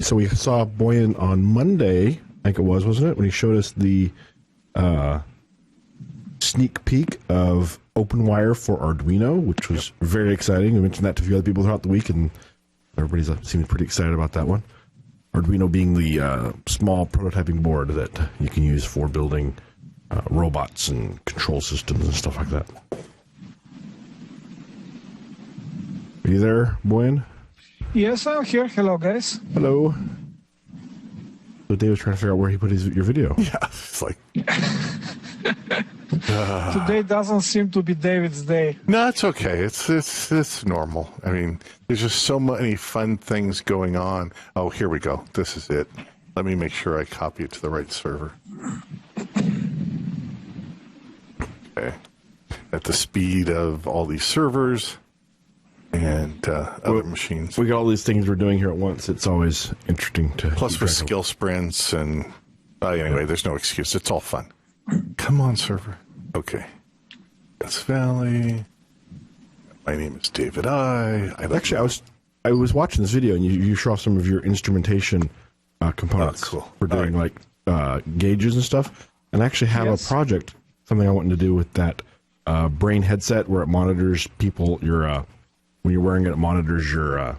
So we saw Boian on Monday, I think it was, wasn't it? When he showed us the sneak peek of OpenWire for Arduino, which was very exciting. We mentioned that to a few other people throughout the week, and everybody seemed pretty excited about that one. Arduino being the small prototyping board that you can use for building robots and control systems and stuff like that. Are you there, Boian? Yes, I'm here. Hello, guys. Hello. So Dave was trying to figure out where he put your video. Yeah, it's like... Today doesn't seem to be David's day. No, it's okay. It's normal. I mean, there's just so many fun things going on. Oh, here we go. This is it. Let me make sure I copy it to the right server. Okay. At the speed of all these servers and other machines. We got all these things we're doing here at once. It's always interesting to... Plus for skill sprints and... anyway, there's no excuse. It's all fun. Come on, server. Okay. Death Valley. My name is David Actually, I was watching this video, and you show off some of your instrumentation components for doing like gauges and stuff. And I actually have a project, something I wanted to do with that brain headset where it monitors people. When you're wearing it, it monitors your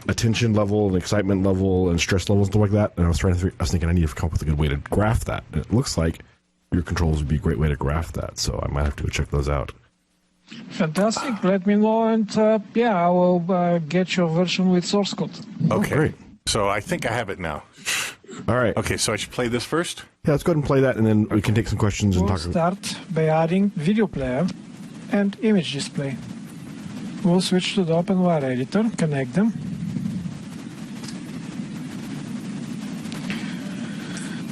attention level and excitement level and stress levels and stuff like that. And I was thinking I need to come up with a good way to graph that. And it looks like your controls would be a great way to graph that, so I might have to go check those out. Fantastic. Let me know, and I will get your version with source code. Okay. Great. So I think I have it now. All right. Okay, so I should play this first? Yeah, let's go ahead and play that, and then we can take some questions and We'll talk. start by adding video player and image display. We'll switch to the OpenWire editor, connect them.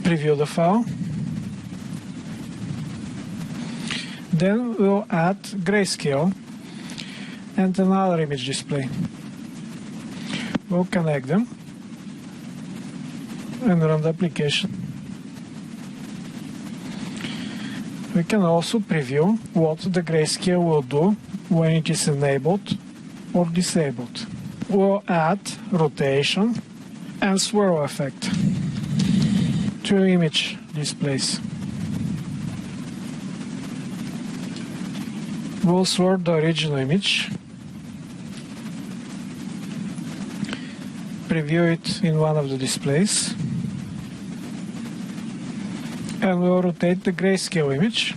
Preview the file. Then we'll add grayscale and another image display. We'll connect them and run the application. We can also preview what the grayscale will do when it is enabled or disabled. We'll add rotation and swirl effect to image displays. We'll sort the original image, preview it in one of the displays, and we'll rotate the grayscale image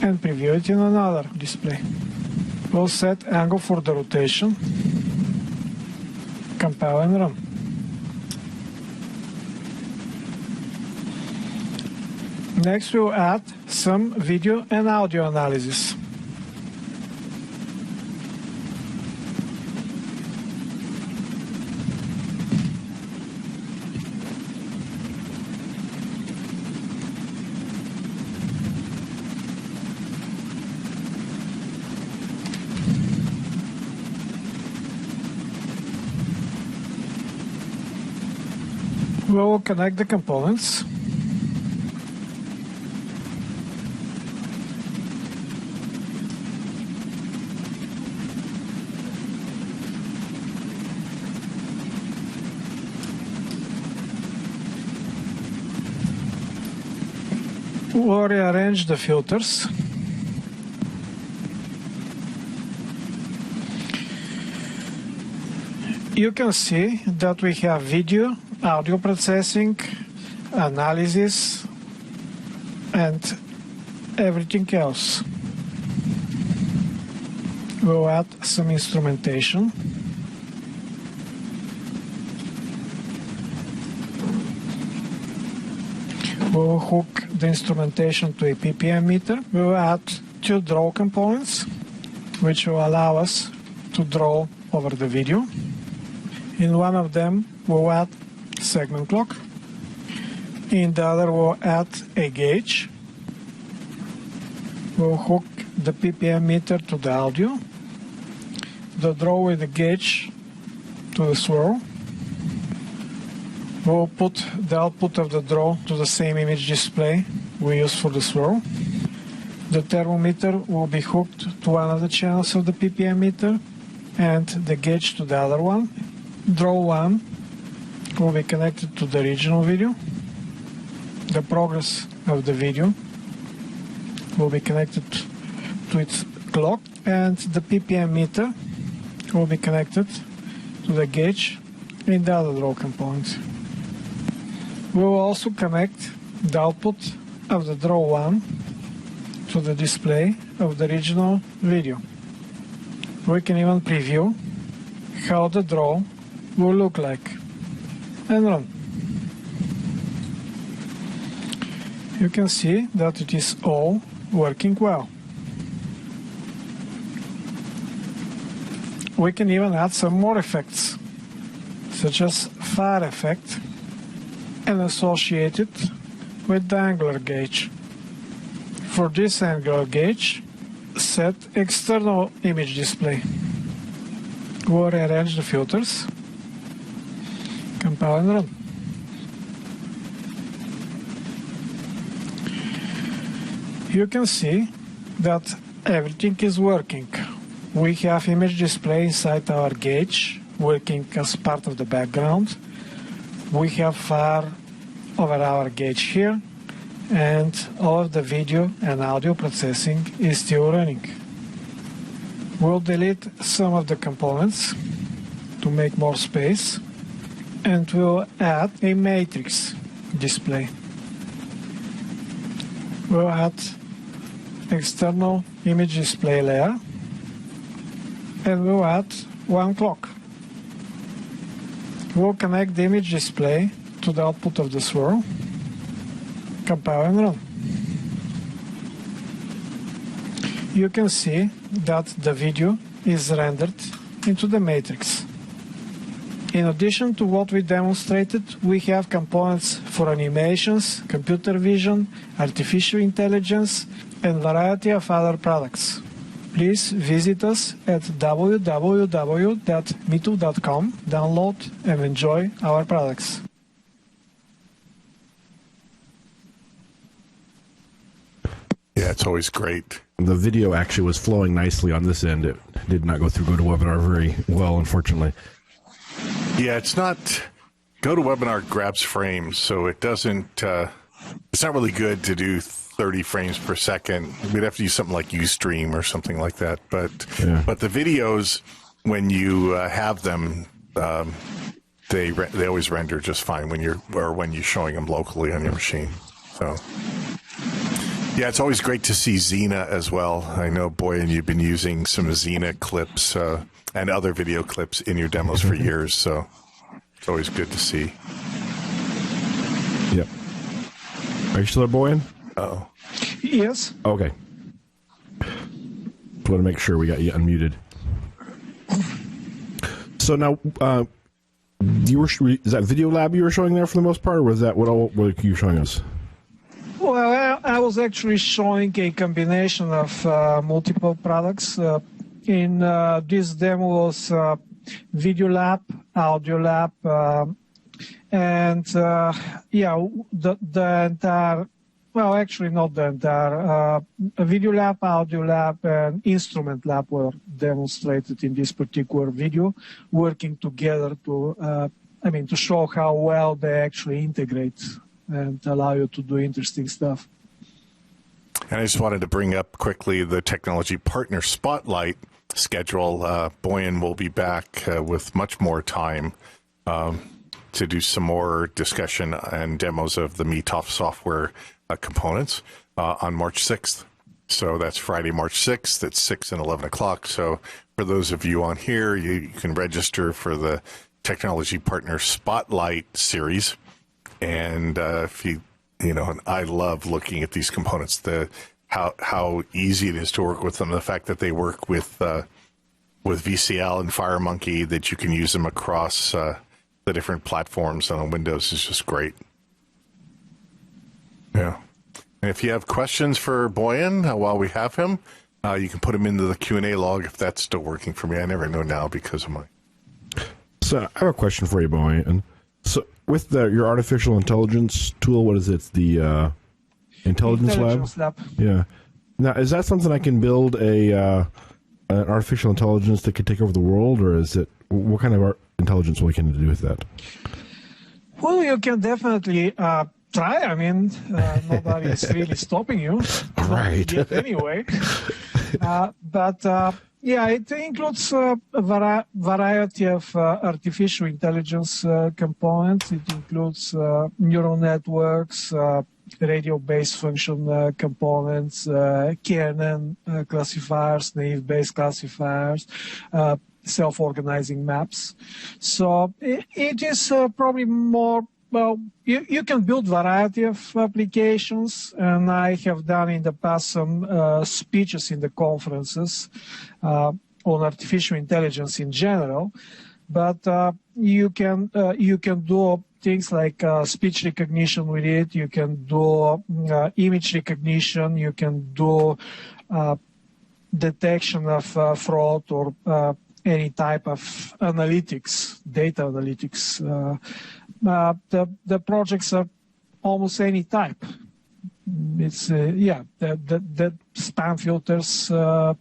and preview it in another display. We'll set angle for the rotation, compile and run. Next, we'll add some video and audio analysis. We will connect the components. We'll rearrange the filters. You can see that we have video, audio processing, analysis, and everything else. We'll add some instrumentation. We'll hook the instrumentation to a ppm meter. We'll add two draw components, which will allow us to draw over the video. In one of them, we'll add segment clock. In the other, we'll add a gauge. We'll hook the ppm meter to the audio, the draw with the gauge to the swirl. We'll put the output of the draw to the same image display we use for the swirl. The thermometer will be hooked to one of the channels of the ppm meter and the gauge to the other one. Draw 1 will be connected to the original video. The progress of the video will be connected to its clock, and the PPM meter will be connected to the gauge in the other draw components. We will also connect the output of the draw 1 to the display of the original video. We can even preview how the draw will look like and run. You can see that it is all working well. We can even add some more effects, such as fire effect, and associate it with the angular gauge. For this angular gauge, set external image display. We'll rearrange the filters, compile and run. You can see that everything is working. We have image display inside our gauge working as part of the background. We have fire over our gauge here, and all of the video and audio processing is still running. We'll delete some of the components to make more space, and we'll add a matrix display. We'll add external image display layer, and we'll add one clock. We'll connect the image display to the output of the swirl, compile and run. You can see that the video is rendered into the matrix. In addition to what we demonstrated, we have components for animations, computer vision, artificial intelligence, and a variety of other products. Please visit us at www.mitov.com, download and enjoy our products. Yeah, it's always great. The video actually was flowing nicely on this end. It did not go through GoToWebinar very well, unfortunately. Yeah, it's not... GoToWebinar grabs frames, so it doesn't... it's not really good to do 30 frames per second. We'd have to use something like Ustream or something like that. But the videos, when you have them, they always render just fine when you're showing them locally on your machine. So... yeah, it's always great to see Xena as well. I know, Boian, you've been using some Xena clips and other video clips in your demos for years, so it's always good to see. Yep. Are you still there, Boian? Uh-oh. Yes. Okay. Want to make sure we got you unmuted. So now, is that Video Lab you were showing there for the most part, or was that what were you showing us? Well, I was actually showing a combination of multiple products. In this demo was Video Lab, Audio Lab, and the entire, well, actually not the entire, Video Lab, Audio Lab, and Instrument Lab were demonstrated in this particular video, working together to show how well they actually integrate and allow you to do interesting stuff. And I just wanted to bring up quickly the Technology Partner Spotlight schedule. Boian will be back with much more time to do some more discussion and demos of the Mitov Software components on March 6th. So that's Friday, March 6th at 6 and 11 o'clock. So for those of you on here, you can register for the Technology Partner Spotlight series. And if you and I love looking at these components, how easy it is to work with them. The fact that they work with VCL and FireMonkey, that you can use them across the different platforms on Windows is just great. Yeah. And if you have questions for Boian while we have him, you can put them into the Q&A log if that's still working for me. I never know now because of my... So I have a question for you, Boian. So with your artificial intelligence tool, what is it? It's the Intelligence Lab? Lab. Yeah. Now, is that something I can build a an artificial intelligence that could take over the world, or is it what kind of intelligence will it can do with that? Well, you can definitely try. I mean, nobody is really stopping you. Right. Yet anyway. But yeah, it includes a variety of artificial intelligence components. It includes neural networks, radio-based function components, KNN classifiers, naive-based classifiers, self-organizing maps. So it is probably more, well, you can build variety of applications, and I have done in the past some speeches in the conferences on artificial intelligence in general. But you can do things like speech recognition with it. You can do image recognition. You can do detection of fraud or any type of analytics, data analytics. The projects are almost any type. It's yeah, the spam filters or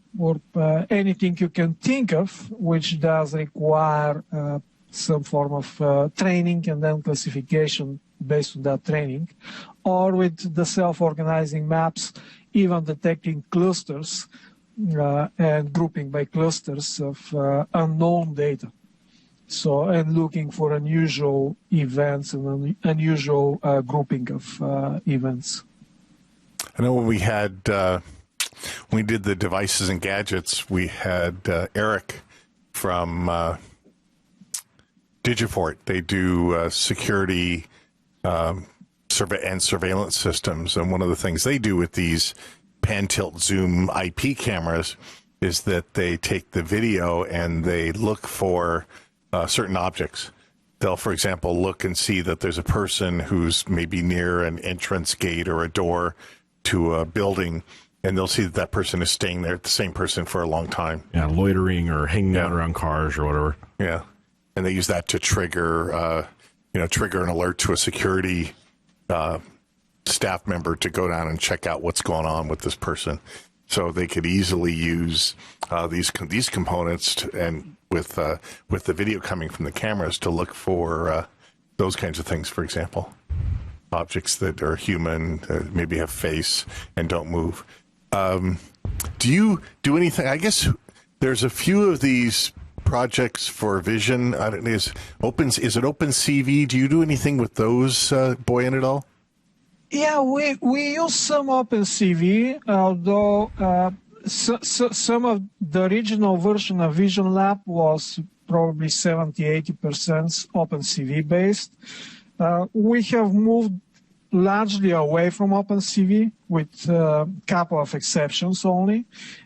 anything you can think of, which does require some form of training and then classification based on that training, or with the self-organizing maps, even detecting clusters and grouping by clusters of unknown data. So, and looking for unusual events and unusual grouping of events. I know when we had, when we did the devices and gadgets, we had Eric from Digiport. They do security and surveillance systems. And one of the things they do with these pan, tilt, zoom IP cameras is that they take the video and they look for certain objects. They'll, for example, look and see that there's a person who's maybe near an entrance gate or a door to a building, and they'll see that that person is staying there, the same person, for a long time. Yeah, loitering or hanging out around cars or whatever. Yeah, and they use that to trigger, trigger an alert to a security staff member to go down and check out what's going on with this person. So they could easily use these components and with the video coming from the cameras to look for those kinds of things. For example, objects that are human, maybe have face and don't move. Do you do anything? I guess there's a few of these projects for vision. I don't know, is it OpenCV? Do you do anything with those, Boian, at all? Yeah, we use some OpenCV, although some of the original version of Vision Lab was probably 70–80% OpenCV based. We have moved largely away from OpenCV with a couple of exceptions only.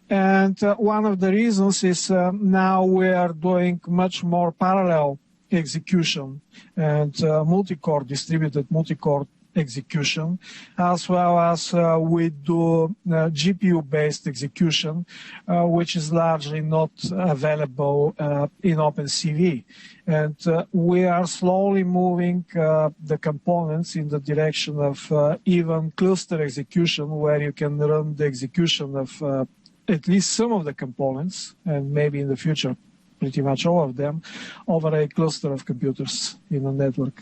And one of the reasons is now we are doing much more parallel execution and distributed multi-core execution, as well as we do GPU-based execution, which is largely not available in OpenCV. And we are slowly moving the components in the direction of even cluster execution, where you can run the execution of at least some of the components, and maybe in the future pretty much all of them, over a cluster of computers in a network.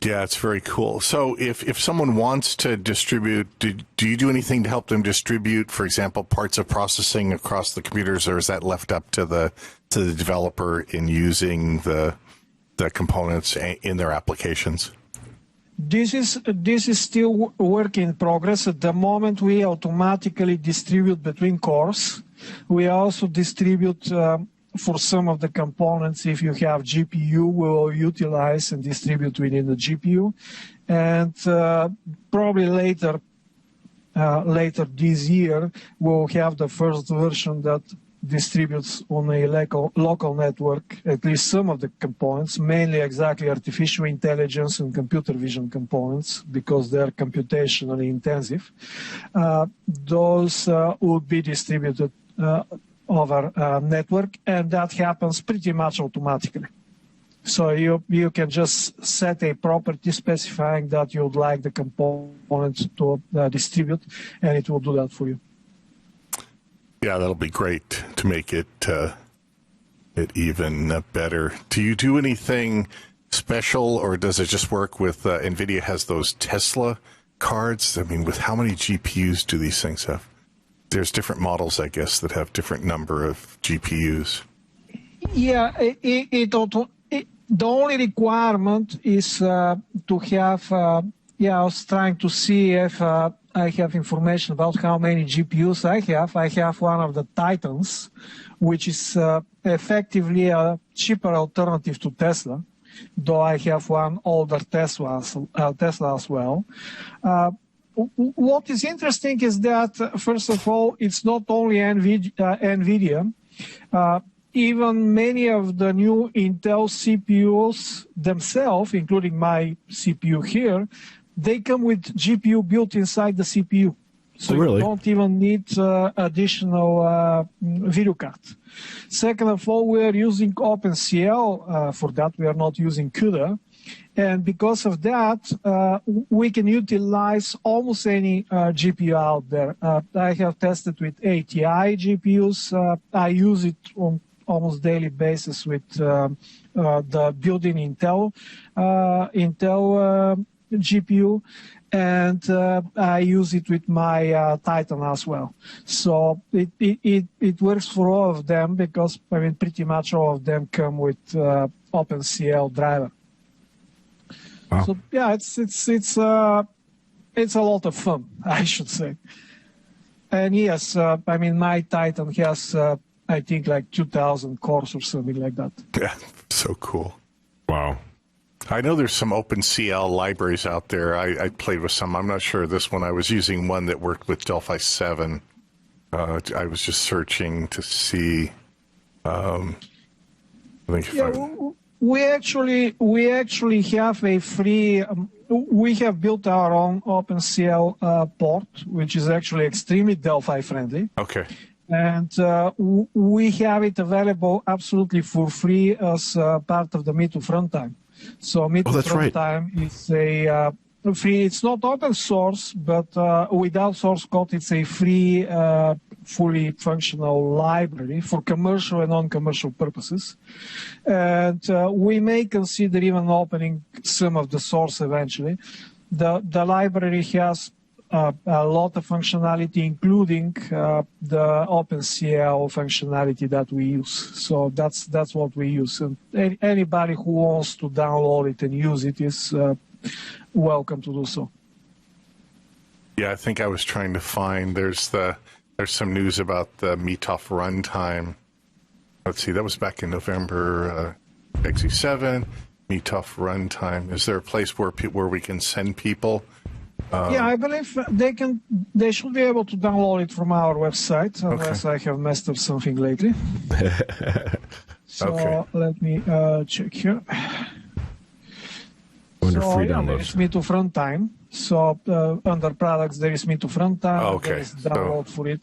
Yeah, it's very cool. So if someone wants to distribute, do you do anything to help them distribute, for example, parts of processing across the computers, or is that left up to the developer in using the components in their applications? This is still work in progress. At the moment, we automatically distribute between cores. We also distribute for some of the components. If you have GPU, we will utilize and distribute within the GPU. And probably later this year, we'll have the first version that distributes on a local network at least some of the components, mainly exactly artificial intelligence and computer vision components, because they're computationally intensive. Those will be distributed over network, and that happens pretty much automatically. So you can just set a property specifying that you'd like the components to distribute, and it will do that for you. Yeah, that'll be great to make it even better. Do you do anything special, or does it just work with NVIDIA has those Tesla cards? I mean, with how many GPUs do these things have? There's different models, I guess, that have different number of GPUs. Yeah, the only requirement is to have, I was trying to see if I have information about how many GPUs I have. I have one of the Titans, which is effectively a cheaper alternative to Tesla, though I have one older Tesla as well. What is interesting is that, first of all, it's not only NVIDIA. Even many of the new Intel CPUs themselves, including my CPU here, they come with GPU built inside the CPU. So you don't even need additional video card. Second of all, we are using OpenCL for that. We are not using CUDA. And because of that, we can utilize almost any GPU out there. I have tested with ATI GPUs. I use it on almost daily basis with the built-in Intel GPU, and I use it with my Titan as well. So it works for all of them because I mean pretty much all of them come with OpenCL driver. Wow. So yeah, it's a lot of fun, I should say. And yes, I mean my Titan has I think like 2,000 cores or something like that. Yeah, so cool. Wow. I know there's some OpenCL libraries out there. I played with some. I'm not sure this one. I was using one that worked with Delphi 7. I was just searching to see. We actually have a free. We have built our own OpenCL port, which is actually extremely Delphi friendly. Okay. And we have it available absolutely for free as part of the Mitov runtime. So Mitov runtime is a free. It's not open source, but without source code, it's a free, fully functional library for commercial and non-commercial purposes. And we may consider even opening some of the source eventually. The library has a lot of functionality, including the OpenCL functionality that we use. So that's what we use. And anybody who wants to download it and use it is welcome to do so. Yeah, I think I was trying to find. There's some news about the Mitov runtime. Let's see, that was back in November. XE7 Mitov runtime. Is there a place where we can send people? Yeah, I believe they should be able to download it from our website, unless I have messed up something lately. So let me check here. Under free downloads. There is Mitov runtime. So under products, there is Mitov runtime. Okay. There is download for it.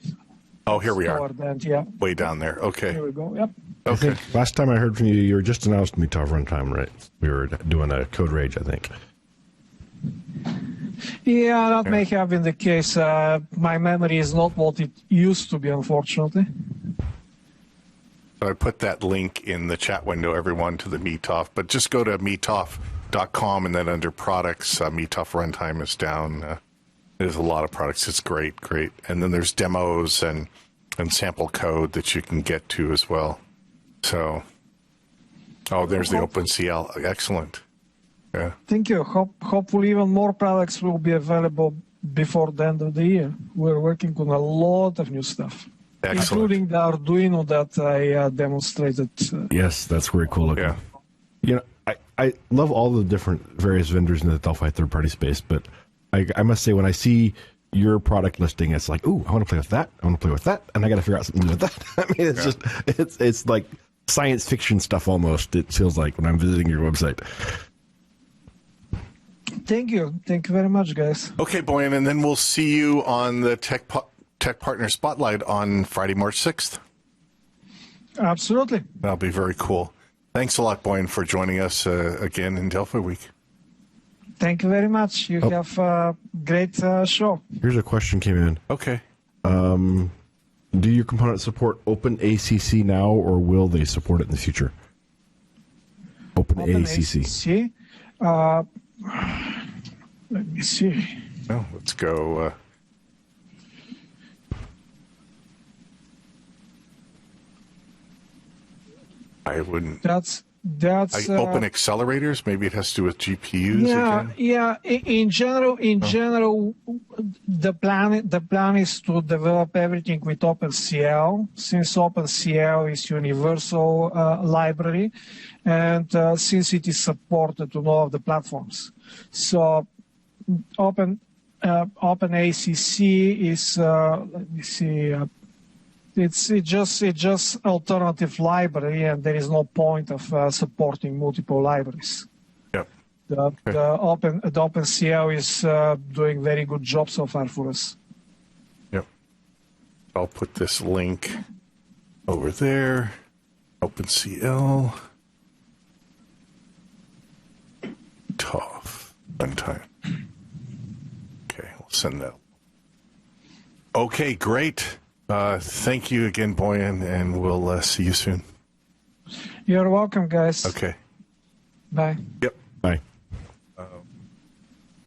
Oh, here we are. Yeah. Way down there. Okay. Here we go. Yep. Okay. I think last time I heard from you, you were just announced Mitov runtime, right? We were doing a code rage, I think. Yeah, that may have been the case. My memory is not what it used to be, unfortunately. So I put that link in the chat window, everyone, to the Mitov. But just go to mitov.com, and then under products, Mitov runtime is down. There's a lot of products. It's great. And then there's demos and sample code that you can get to as well. So, there's the OpenCL. Excellent. Yeah. Thank you. Hopefully even more products will be available before the end of the year. We're working on a lot of new stuff. Excellent. Including the Arduino that I demonstrated. Yes, that's very cool looking. Yeah. You know, I love all the different various vendors in the Delphi third-party space, but I must say when I see your product listing, it's like, ooh, I want to play with that. I want to play with that, and I got to figure out something to do with that. I mean, it's like science fiction stuff almost. It feels like when I'm visiting your website. Thank you very much, guys. Okay, Boian, and then we'll see you on the Tech Partner Spotlight on Friday, March 6th. Absolutely. That'll be very cool. Thanks a lot, Boian, for joining us again in Delphi Week. Thank you very much. You have a great show. Here's a question came in. Okay. Do your components support OpenACC now, or will they support it in the future? OpenACC. Let me see. Well, let's go. I wouldn't. That's open accelerators. Maybe it has to do with GPUs. Yeah, again? yeah. In general, the plan is to develop everything with OpenCL, since OpenCL is universal library, and since it is supported on all of the platforms. So OpenACC is let me see. It's just alternative library, and there is no point of supporting multiple libraries. Yep. The OpenCL is doing very good job so far for us. Yep. I'll put this link over there. OpenCL. Tough. Untitled. Okay, we'll send that. Okay, great. Thank you again, Boian, and we'll see you soon. You're welcome, guys. Okay. Bye. Yep. Bye.